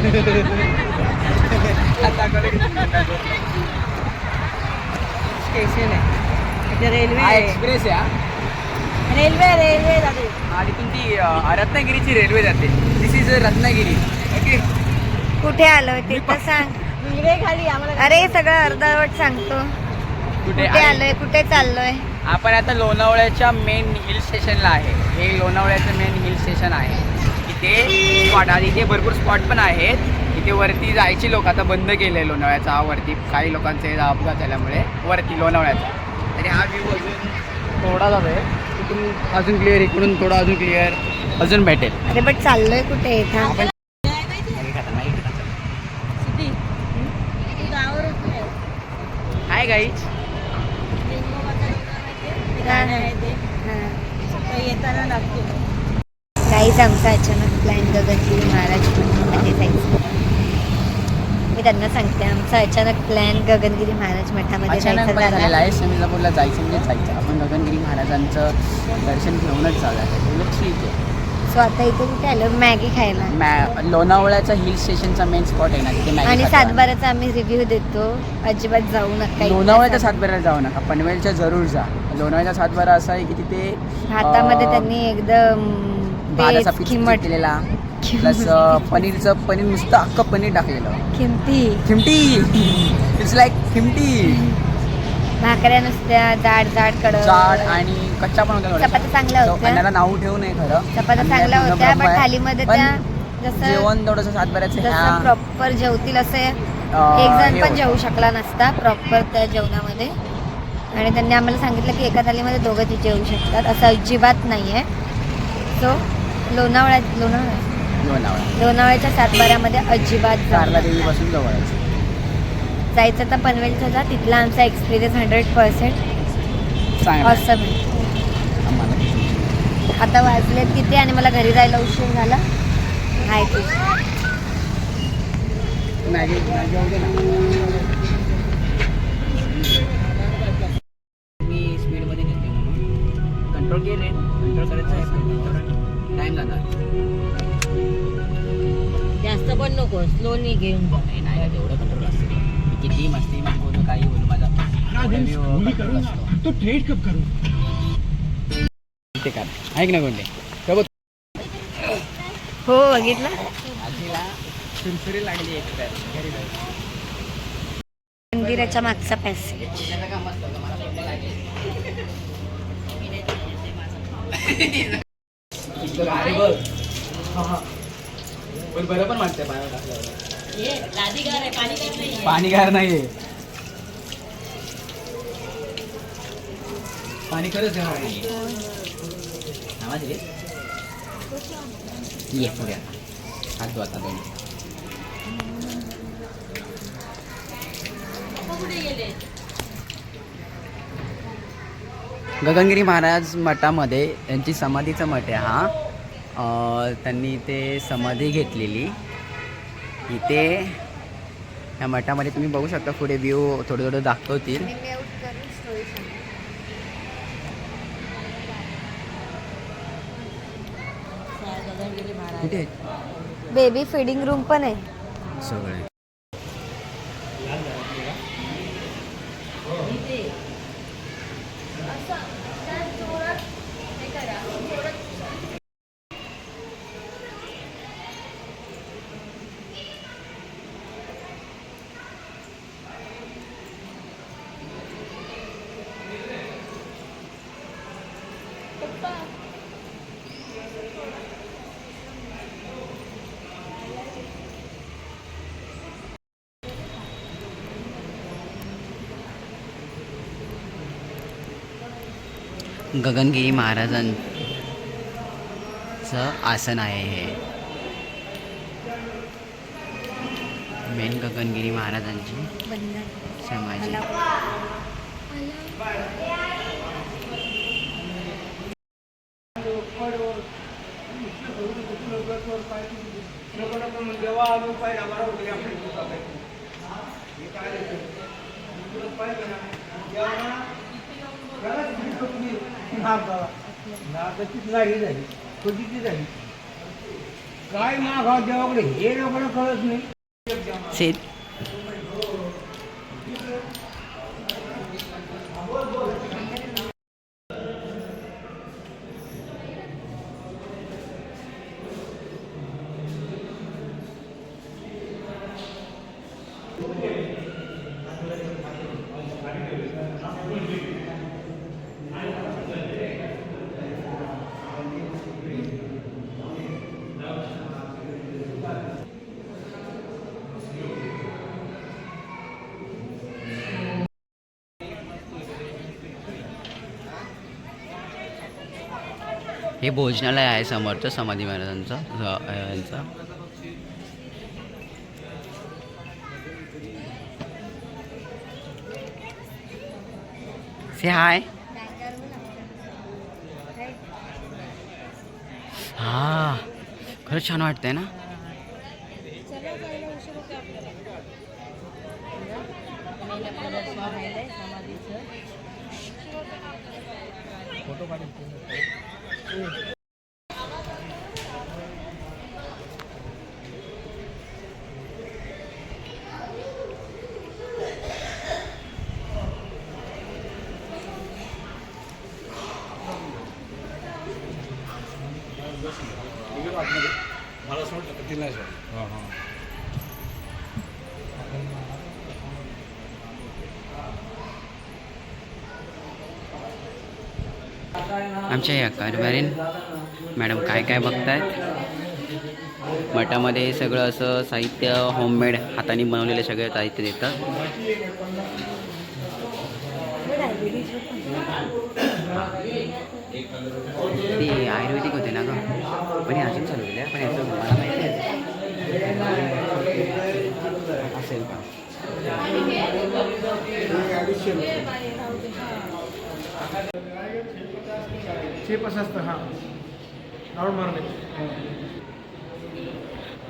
Station आहे, railway express आहे. Railway जाते आणि ती रत्नागिरीची रेल्वे जाते. दिस इज रत्नागिरी. ओके, कुठे आलोय ते तर सांग. खाली आम्हाला. अरे सगळं अर्धवट सांगतो. कुठे आलोय, कुठे चाललोय. आपण आता लोणावळ्याच्या मेन हिल स्टेशनला आहे. हे लोणावळ्याचं मेन हिल स्टेशन आहे. इथे स्पॉट आणि इथे भरपूर स्पॉट पण आहेत. इथे वरती जायची लोक आता बंद केलं आहे लोणावळ्याचा. वरती काही लोकांचे अपघात झाल्यामुळे वरती लोणावळ्याचा. आणि हा व्ह्यू अजून थोडा जातो आहे. इकडून अजून क्लिअर, इकडून थोडा अजून क्लिअर अजून भेटेल. अरे बट चाललोय कुठे इथं. Hi guys. येताना लागतो. काहीच आमचा अचानक प्लॅन गगनगिरी महाराज मठामध्ये जायचं. मी त्यांना सांगते आमचा अचानक प्लॅन गगनगिरी महाराज मठामध्ये अचानक जायचं झालेला आहे. समिजापूरला जायचं म्हणजे जायचं. आपण गगनगिरी महाराजांचं दर्शन घेऊनच चालू. ठीक आहे. सो आता इथे कुठे आलो मॅगी खायला. लोणावळ्याचा हिल स्टेशनचा मेन स्पॉट आहे ना तिथे मॅगी. आणि सातबाराचा आम्ही रिव्ह्यू देतो. अजिबात जाऊ नका. लोणावळ्याच्या सातबाराला जाऊ नका, पनवेलच्या जरूर जा. लोणावळ्याचा सातबारा असा आहे की तिथे हातामध्ये त्यांनी एकदम भाताचा पीठ केलेला प्लस पनीर नुसतं अख्खं पनीर टाकलेलं. खिमटी. It's like khimti. भाकऱ्या नुसत्या जाड कडक आणि कच्च्या पण होत्या. चपात्या चांगल्या होत्या. अन्नाला नाव ठेवू नये खरं. चपात्या चांगल्या होत्या पण थालीमध्ये त्या जसं जेवण थोडंसं सातबाऱ्याचं प्रॉपर जेवतील असे एक जण पण जेवू शकला नसता प्रॉपर त्या जेवणामध्ये. आणि त्यांनी आम्हाला सांगितलं की एका थालीमध्ये दोघं जेवू शकतात, असं अजिबात नाहीये. सो लोणावळ्याच्या सातबाऱ्यामध्ये अजिबात कारला देवीपासून जवळ जायचं तर पनवेलचं जा. तिथला आमचा एक्सपिरियन्स 100% ऑसम आहे. आता वाजलेत किती आणि मला घरी जायला उशीर झाला. हाय तू मी स्पीडमध्ये घेतली म्हणून कंट्रोल केले. कंट्रोल करायचं आहे, टाईम जाणार. जास्त पण नको, स्लोनी घेऊन जा. नाही तेवढं कंट्रोल असते. किती मस्ती मी बोलू काही बोलू माझा तो ट्रेड कब करू ते काय ऐक ना कोणते हो बघितलं. आजीला सुरसुरी लागली एक तर घरी मंदिराच्या मागचा पॅसेज. बरं पण वाटतंय पाणी गार नाहीये. पाणी खरंच गार नाही. आवाज रे ये पुढे हात धुवाता दोन्ही. गगनगिरी महाराज मठामध्ये त्यांची समाधीचा मठ आहे हा. त्यांनी ते समाधी घेतलेली इथे या मठामध्ये. तुम्ही बघू शकता पुढे व्ह्यू थोडं दाखवतील. कुठे बेबी फीडिंग रूम पण आहे सगळे. गगनगिरी महाराजांचं आसन आहे हे. मेन गगनगिरी महाराजांची समाधी. काय मागाव देवाकडे हे लोकांना कळत नाही. शेत हे भोजनालय आहे समर्थ समाधी महाराजांचं यांचं. से हाय. हा खरंच छान वाटतंय ना. आमच्या या कारभारीन मॅडम काय काय बघतायत. मठामध्ये सगळं असं साहित्य होममेड हाताने बनवलेलं सगळं साहित्य देतात. ते आयुर्वेदिक होते ना ग, पण हे अजून चालू केलं पण याचं मला माहिती असेल का.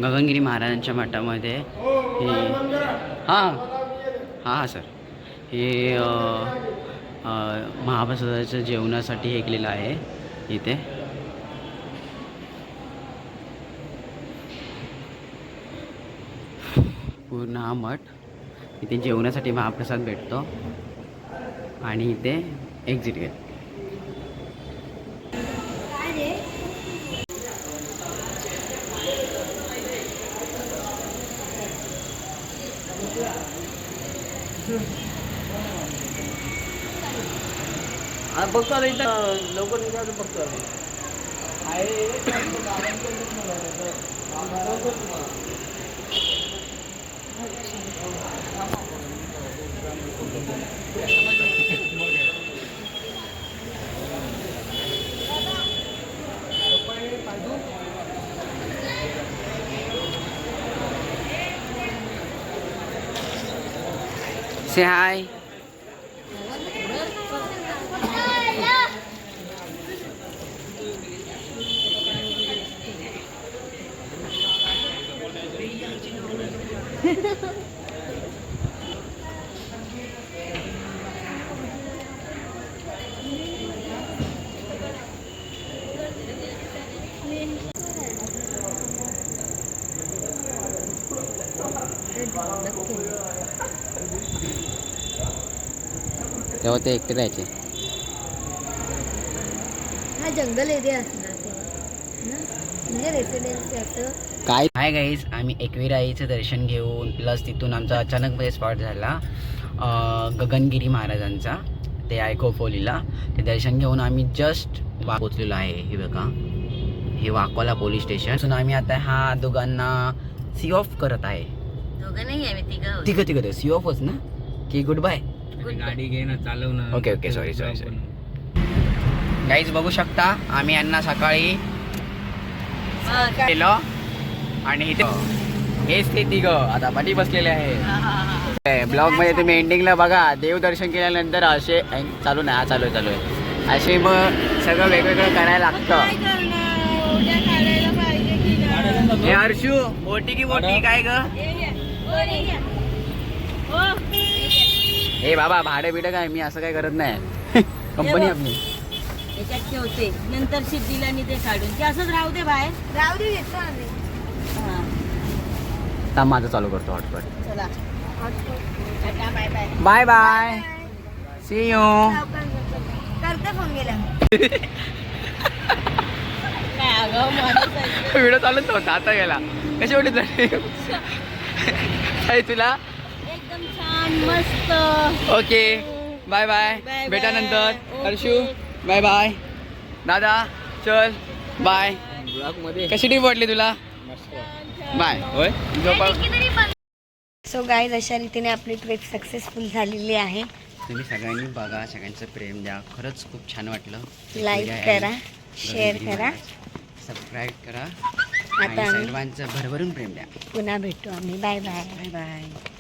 गगनगिरी महाराजांच्या मठामध्ये हे हां हां सर हे महाप्रसादाच्या जेवणासाठी हे केलेलं आहे इथे. पूर्ण हा मठ इथे जेवणासाठी महाप्रसाद भेटतो आणि इथे एक्झिट गेट. बघतो आता इथं लवकर निघालं बघतो. से हाय. तेव्हा ते एकटे राहायचे. हा जंगल एरिया असणार ते ना, म्हणजे रेसिडेन्सी असं काय. हाय गाईज, आम्ही एकविराईचं दर्शन घेऊन प्लस तिथून आमचा अचानकमध्ये स्पॉट झाला गगनगिरी महाराजांचा, ते आहे खोपोलीला. ते दर्शन घेऊन आम्ही जस्ट पोचलेलो आहे. हे बघा, हे वाकोला पोलीस स्टेशन. आम्ही आता हा दोघांना सी ऑफ करत आहे. दोघं नाही आहे, तिघं तिघं सी ऑफच ना की गुड बाय. गाडी घे ना, चालव ना. ओके ओके सॉरी गाईज, बघू शकता आम्ही यांना सकाळी केलं आणि इथे हेच ते तिघं आता पाठी बसलेले आहे. ब्लॉग मध्ये तुम्ही एंडिंगला बघा, देवदर्शन केल्यानंतर असे चालू नाही, हा चालू आहे असे मग सगळं वेगवेगळं करायला लागतं. हे हर्षू मोठी की मोठी काय ग. हे बाबा भाडे बिडे काय, मी असं काय करत नाही. कंपनी आपली त्याच्यात ठेवते, नंतर सिद्धीला आणि ते काढून ते असंच राहू दे बाहेर. राहू दे, घेतो आम्ही. आता माझं चालू करतो हॉटस्पॉट. चला bye bye. Bye bye, see you. करते फोन गेला. काय अगं माणूस आहे. व्हिडिओ चालूच होता, आता गेला. कशी वाटली ताई तुला? एकदम छान मस्त. ओके बाय बाय, बाय भेटा बाय. नंतर. ओके. Harshu bye bye. दादा चल बाय. कशी ट्रिप वाटली तुला? बाय. होय सो गाईज अशा रीतीने आपली ट्रिप सक्सेसफुल झालेली आहे. तुम्ही सगळ्यांनी बघा, सगळ्यांचं प्रेम द्या. खरंच खूप छान वाटलं. लाईक करा, शेअर करा. सबस्क्राईब करा आता आणि आम्ही सर्वांचं भरभरून प्रेम द्या. पुन्हा भेटू आम्ही. Bye bye. Bye bye.